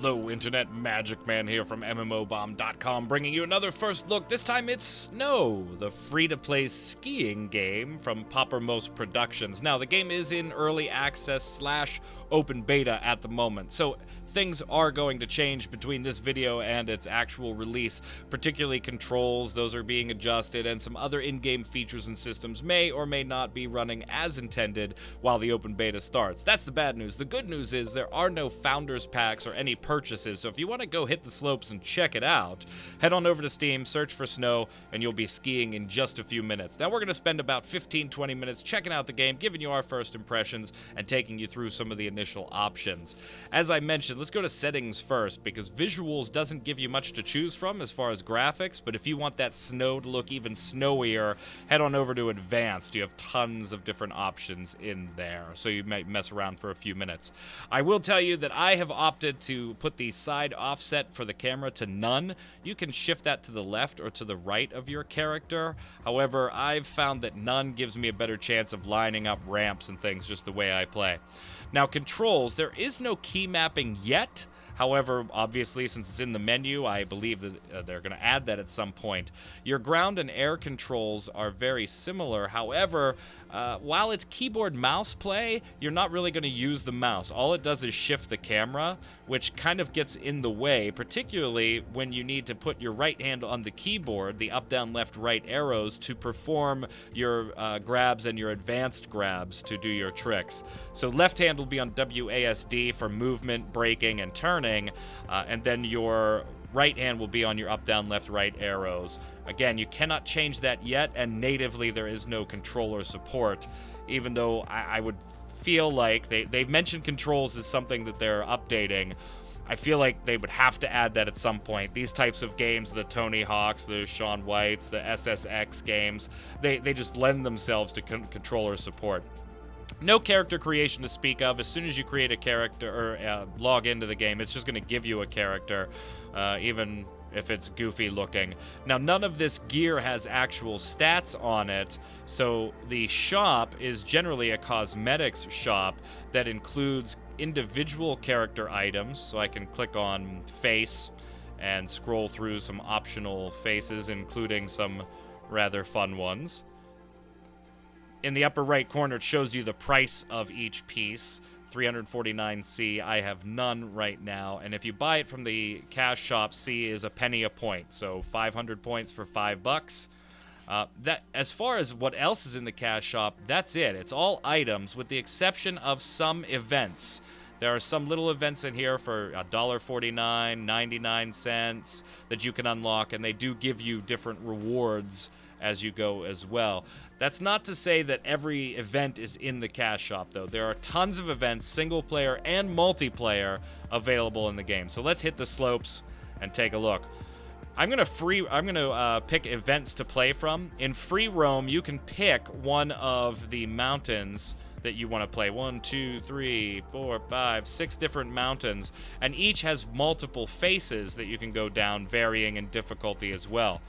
Hello, Internet Magic Man here from MMOBomb.com, bringing you another first look. This time it's Snow, the free-to-play skiing game from Poppermost Productions. Now, the game is in early access / open beta at the moment, so things are going to change between this video and its actual release, particularly controls. Those are being adjusted, and some other in-game features and systems may or may not be running as intended while the open beta starts. That's the bad news. The good news is there are no founders packs or any purchases, so if you want to go hit the slopes and check it out, head on over to Steam, search for Snow, and you'll be skiing in just a few minutes. Now we're going to spend about 15-20 minutes checking out the game, giving you our first impressions, and taking you through some of the initial options. As I mentioned, let's go to settings first, because visuals doesn't give you much to choose from as far as graphics, but if you want that snow to look even snowier, head on over to advanced. You have tons of different options in there, so you might mess around for a few minutes. I will tell you that I have opted to put the side offset for the camera to none. You can shift that to the left or to the right of your character. However, I've found that none gives me a better chance of lining up ramps and things just the way I play. Now, controls, there is no key mapping yet. However, obviously, since it's in the menu, I believe that they're going to add that at some point. Your ground and air controls are very similar. However, while it's keyboard mouse play, you're not really going to use the mouse. All it does is shift the camera, which kind of gets in the way, particularly when you need to put your right hand on the keyboard, the up, down, left, right arrows, to perform your grabs and your advanced grabs to do your tricks. So left hand will be on WASD for movement, braking, and turning. And then your right hand will be on your up, down, left, right arrows. Again, you cannot change that yet, and natively there is no controller support, even though I would feel like they've mentioned controls as something that they're updating. I feel like they would have to add that at some point. These types of games, the Tony Hawks, the Shaun Whites, the SSX games, they just lend themselves to controller support. No character creation to speak of. As soon as you create a character or log into the game, it's just going to give you a character, even if it's goofy looking. Now, none of this gear has actual stats on it, so the shop is generally a cosmetics shop that includes individual character items. So I can click on face and scroll through some optional faces, including some rather fun ones. In the upper right corner, it shows you the price of each piece. 349C. I have none right now. And if you buy it from the cash shop, C is a penny a point. So 500 points for $5. That, as far as what else is in the cash shop, that's it. It's all items with the exception of some events. There are some little events in here for $1.49, 99 cents that you can unlock, and they do give you different rewards as you go as well. That's not to say that every event is in the cash shop, though. There are tons of events, single player and multiplayer, available in the game. So let's hit the slopes and take a look. I'm gonna pick events to play from. In free roam, you can pick one of the mountains that you want to play. 1, 2, 3, 4, 5, 6 different mountains, and each has multiple faces that you can go down, varying in difficulty as well.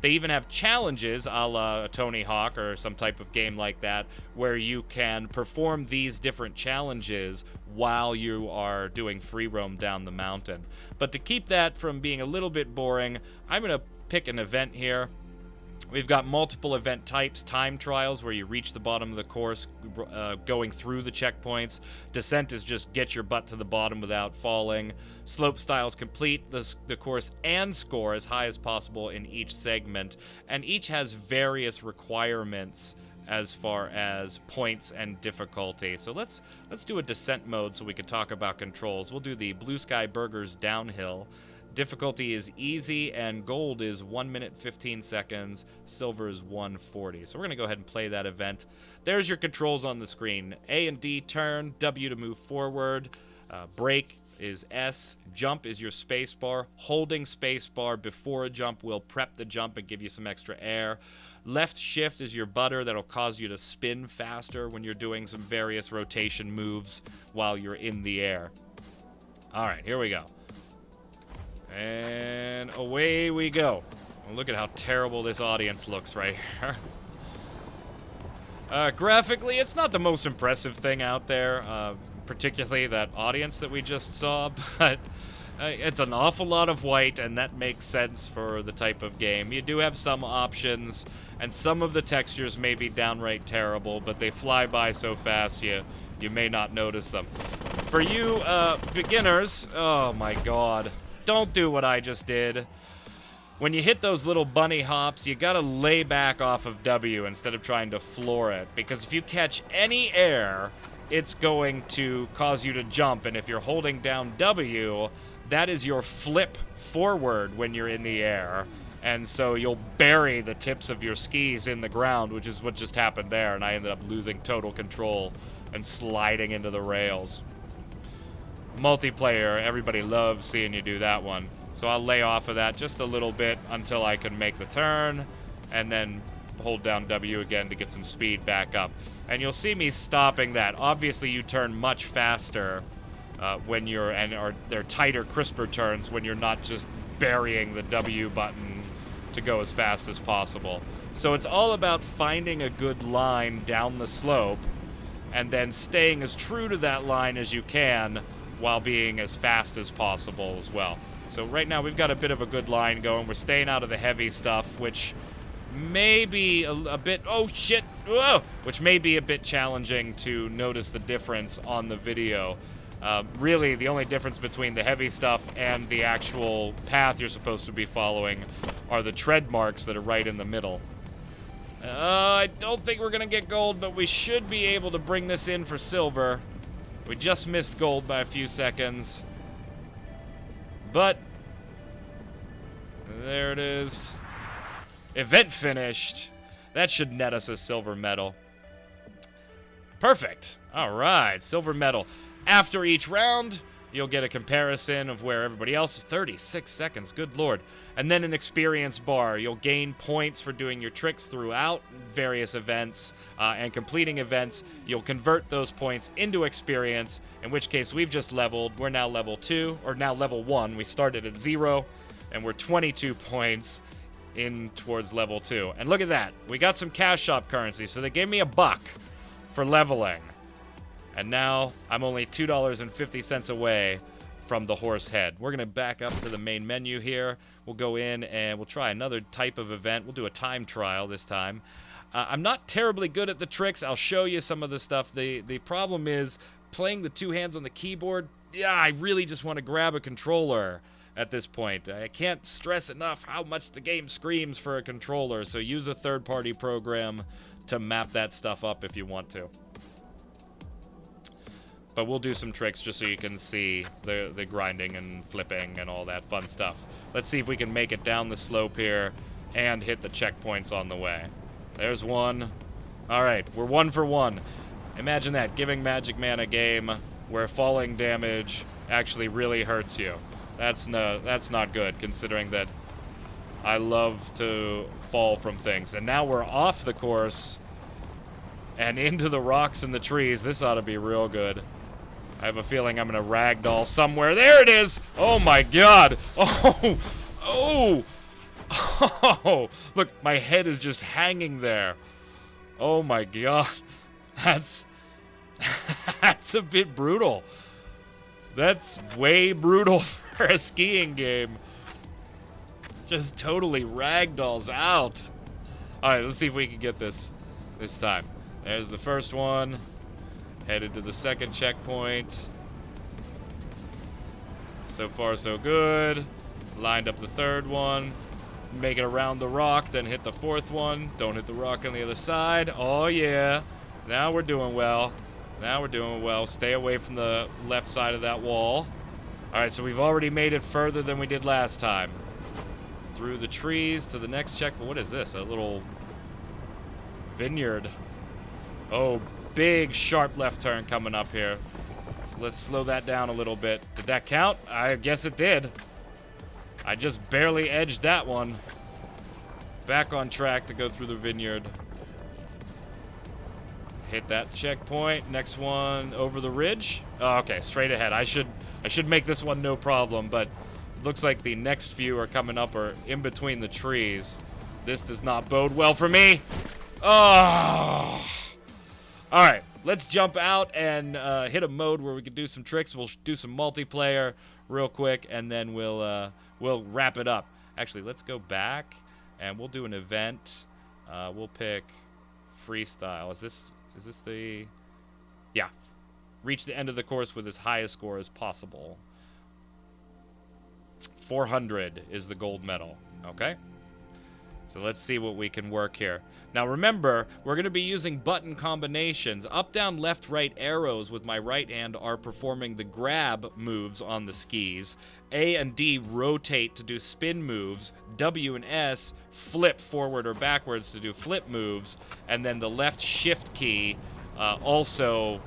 They even have challenges, a la Tony Hawk or some type of game like that, where you can perform these different challenges while you are doing free roam down the mountain. But to keep that from being a little bit boring, I'm going to pick an event here. We've got multiple event types. Time trials, where you reach the bottom of the course going through the checkpoints. Descent is just get your butt to the bottom without falling. Slope styles, complete the course and score as high as possible in each segment. And each has various requirements as far as points and difficulty. So let's do a descent mode so we can talk about controls. We'll do the Blue Sky Burgers downhill. Difficulty is easy, and gold is 1 minute 15 seconds, silver is 140. So we're going to go ahead and play that event. There's your controls on the screen. A and D turn, W to move forward, brake is S, jump is your space bar. Holding space bar before a jump will prep the jump and give you some extra air. Left shift is your butter that'll cause you to spin faster when you're doing some various rotation moves while you're in the air. All right, here we go. And away we go. Well, look at how terrible this audience looks right here. Graphically, it's not the most impressive thing out there, particularly that audience that we just saw, but It's an awful lot of white, and that makes sense for the type of game. You do have some options, and some of the textures may be downright terrible, but they fly by so fast you may not notice them. For you beginners, oh my god, don't do what I just did. When you hit those little bunny hops, you gotta lay back off of W instead of trying to floor it, because if you catch any air, it's going to cause you to jump, and if you're holding down W, that is your flip forward when you're in the air, and so you'll bury the tips of your skis in the ground, which is what just happened there, and I ended up losing total control and sliding into the rails. Multiplayer, everybody loves seeing you do that one, so I'll lay off of that just a little bit until I can make the turn, and then hold down W again to get some speed back up. And you'll see me stopping that. Obviously, you turn much faster when you're, or they're tighter, crisper turns when you're not just burying the W button to go as fast as possible. So it's all about finding a good line down the slope and then staying as true to that line as you can while being as fast as possible as well. So right now we've got a bit of a good line going. We're staying out of the heavy stuff, which may be a bit, oh shit, whoa, which may be a bit challenging to notice the difference on the video. Really, the only difference between the heavy stuff and the actual path you're supposed to be following are the tread marks that are right in the middle. I don't think we're gonna get gold, but we should be able to bring this in for silver. We just missed gold by a few seconds. But there it is. Event finished. That should net us a silver medal. Perfect. All right, silver medal. After each round, you'll get a comparison of where everybody else is. 36 seconds, good lord. And then an experience bar. You'll gain points for doing your tricks throughout various events and completing events. You'll convert those points into experience, in which case we've just leveled. We're now level 2, or now level 1. We started at 0, and we're 22 points in towards level 2. And look at that. We got some cash shop currency, so they gave me $1 for leveling. And now I'm only $2.50 away from the horse head. We're going to back up to the main menu here. We'll go in and we'll try another type of event. We'll do a time trial this time. I'm not terribly good at the tricks. I'll show you some of the stuff. The problem is playing the two hands on the keyboard. Yeah, I really just want to grab a controller at this point. I can't stress enough how much the game screams for a controller, so use a third-party program to map that stuff up if you want to. But we'll do some tricks just so you can see the grinding and flipping and all that fun stuff. Let's see if we can make it down the slope here and hit the checkpoints on the way. There's one. All right, we're 1 for 1. Imagine that, giving Magic Man a game where falling damage actually really hurts you. That's not good, considering that I love to fall from things. And now we're off the course and into the rocks and the trees. This ought to be real good. I have a feeling I'm gonna ragdoll somewhere. There it is! Oh my god! Oh! Oh! Oh! Look, my head is just hanging there. Oh my god. That's a bit brutal. That's way brutal for a skiing game. Just totally ragdolls out. Alright, let's see if we can get this time. There's the first one. Headed to the second checkpoint. So far, so good. Lined up the third one. Make it around the rock, then hit the fourth one. Don't hit the rock on the other side. Oh, yeah. Now we're doing well. Now we're doing well. Stay away from the left side of that wall. Alright, so we've already made it further than we did last time. Through the trees to the next checkpoint. What is this? A little vineyard. Oh, big sharp left turn coming up here. So let's slow that down a little bit. Did that count? I guess it did. I just barely edged that one. Back on track to go through the vineyard. Hit that checkpoint. Next one over the ridge. Oh, okay, straight ahead. I should make this one no problem, but looks like the next few are coming up or in between the trees. This does not bode well for me. Oh. All right, let's jump out and hit a mode where we can do some tricks. We'll do some multiplayer real quick, and then we'll wrap it up. Actually, let's go back, and we'll do an event. We'll pick Freestyle. Is this the... Yeah. Reach the end of the course with as high a score as possible. 400 is the gold medal. Okay? So let's see what we can work here. Now remember, we're going to be using button combinations. Up, down, left, right arrows with my right hand are performing the grab moves on the skis. A and D rotate to do spin moves. W and S flip forward or backwards to do flip moves. And then the left shift key also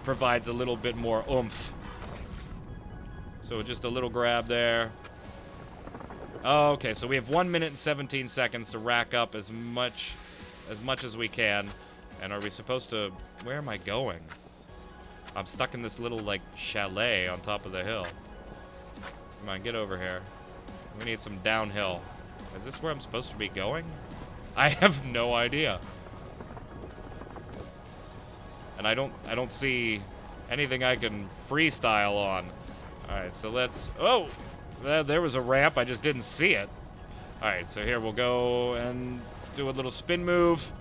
provides a little bit more oomph. So just a little grab there. Okay, so we have 1 minute and 17 seconds to rack up as much as we can. And are we supposed to... Where am I going? I'm stuck in this little, like, chalet on top of the hill. Come on, get over here. We need some downhill. Is this where I'm supposed to be going? I have no idea. And I don't see anything I can freestyle on. Alright, so let's... Oh! There was a ramp, I just didn't see it. Alright, so here we'll go and do a little spin move.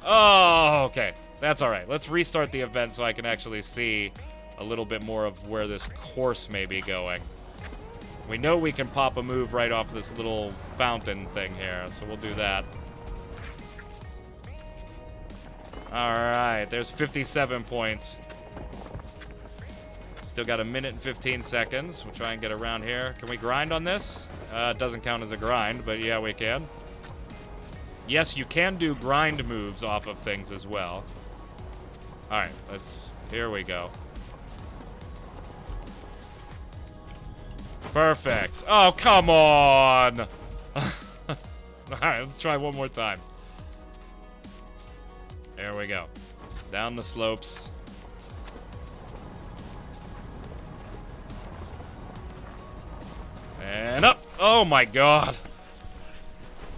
Oh, okay. That's alright. Let's restart the event so I can actually see a little bit more of where this course may be going. We know we can pop a move right off this little fountain thing here, so we'll do that. Alright, there's 57 points. Still got 1 minute and 15 seconds. We'll try and get around here. Can we grind on this? It doesn't count as a grind, but yeah, we can. Yes, you can do grind moves off of things as well. Alright, here we go. Perfect. Oh, come on! Alright, let's try one more time. There we go. Down the slopes. And up! Oh my god!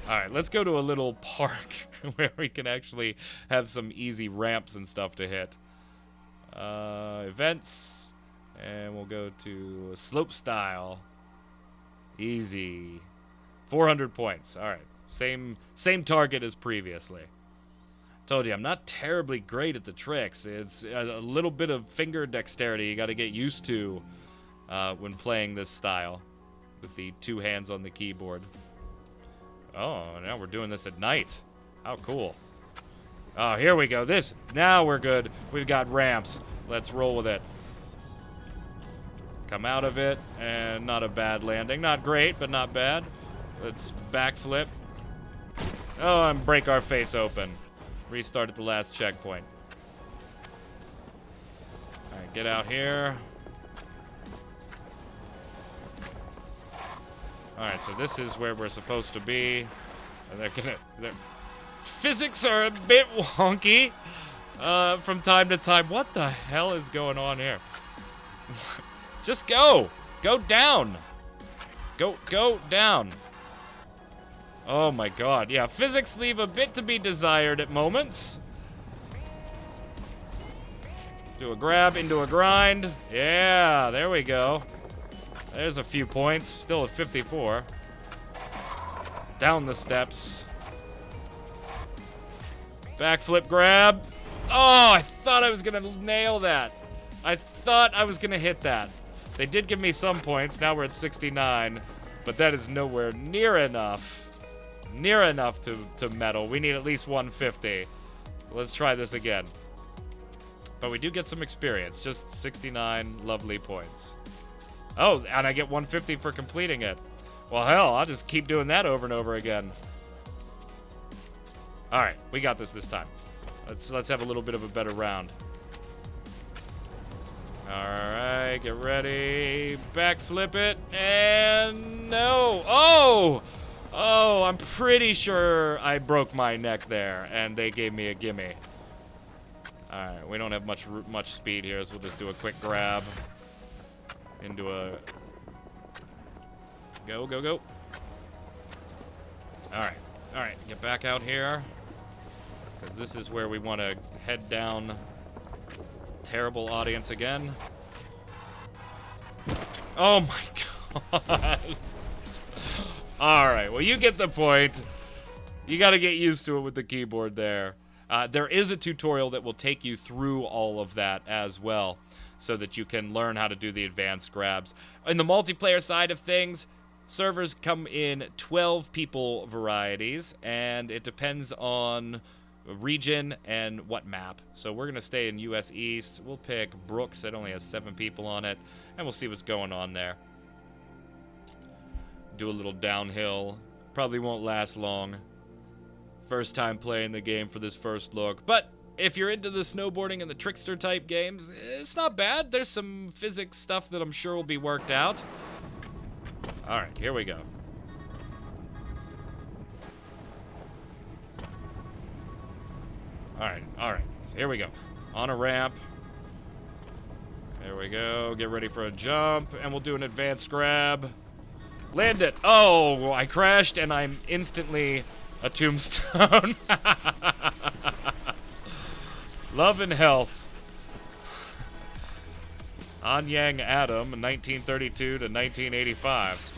Alright, let's go to a little park where we can actually have some easy ramps and stuff to hit. Events. And we'll go to slope style. Easy. 400 points. Alright. Same target as previously. Told you, I'm not terribly great at the tricks. It's a little bit of finger dexterity you gotta get used to when playing this style. With the 2 hands on the keyboard. Oh, now we're doing this at night. How cool. Oh, here we go. Now we're good. We've got ramps. Let's roll with it. Come out of it, and not a bad landing. Not great, but not bad. Let's backflip. Oh, and break our face open. Restart at the last checkpoint. Alright, get out here. Alright, so this is where we're supposed to be. And physics are a bit wonky from time to time. What the hell is going on here? Just go! Go down! Go down! Oh my god, yeah, physics leave a bit to be desired at moments. Do a grab into a grind. Yeah, there we go. There's a few points. Still at 54. Down the steps. Backflip grab. Oh, I thought I was going to nail that. I thought I was going to hit that. They did give me some points. Now we're at 69. But that is nowhere near enough. Near enough to medal. We need at least 150. Let's try this again. But we do get some experience. Just 69 lovely points. Oh, and I get 150 for completing it. Well, hell, I'll just keep doing that over and over again. All right, we got this time. Let's have a little bit of a better round. All right, get ready. Backflip it, and no. Oh, I'm pretty sure I broke my neck there, and they gave me a gimme. All right, we don't have much speed here, so we'll just do a quick grab. Into a... Go. Alright, get back out here. Because this is where we want to head down. Terrible audience again. Oh my god. Alright, well, you get the point. You gotta get used to it with the keyboard there. There is a tutorial that will take you through all of that as well, so that you can learn how to do the advanced grabs. In the multiplayer side of things, servers come in 12 people varieties, and it depends on region and what map. So we're gonna stay in US East. We'll pick Brooks. It only has 7 people on it, and we'll see what's going on there. Do a little downhill. Probably won't last long. First time playing the game for this first look, but if you're into the snowboarding and the trickster type games, it's not bad. There's some physics stuff that I'm sure will be worked out. All right, here we go. All right, so here we go. On a ramp. There we go. Get ready for a jump, and we'll do an advanced grab. Land it. Oh, I crashed, and I'm instantly a tombstone. Love and health. Anyang Adam, 1932 to 1985.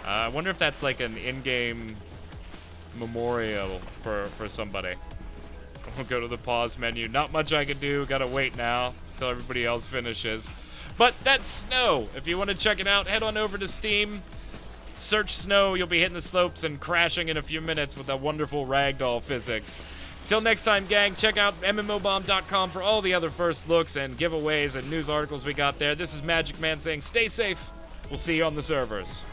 I wonder if that's like an in-game memorial for somebody. We'll go to the pause menu. Not much I can do. Gotta wait now until everybody else finishes. But that's Snow. If you want to check it out, head on over to Steam. Search Snow. You'll be hitting the slopes and crashing in a few minutes with that wonderful ragdoll physics. Till next time, gang, check out MMOBomb.com for all the other first looks and giveaways and news articles we got there. This is Magic Man saying stay safe. We'll see you on the servers.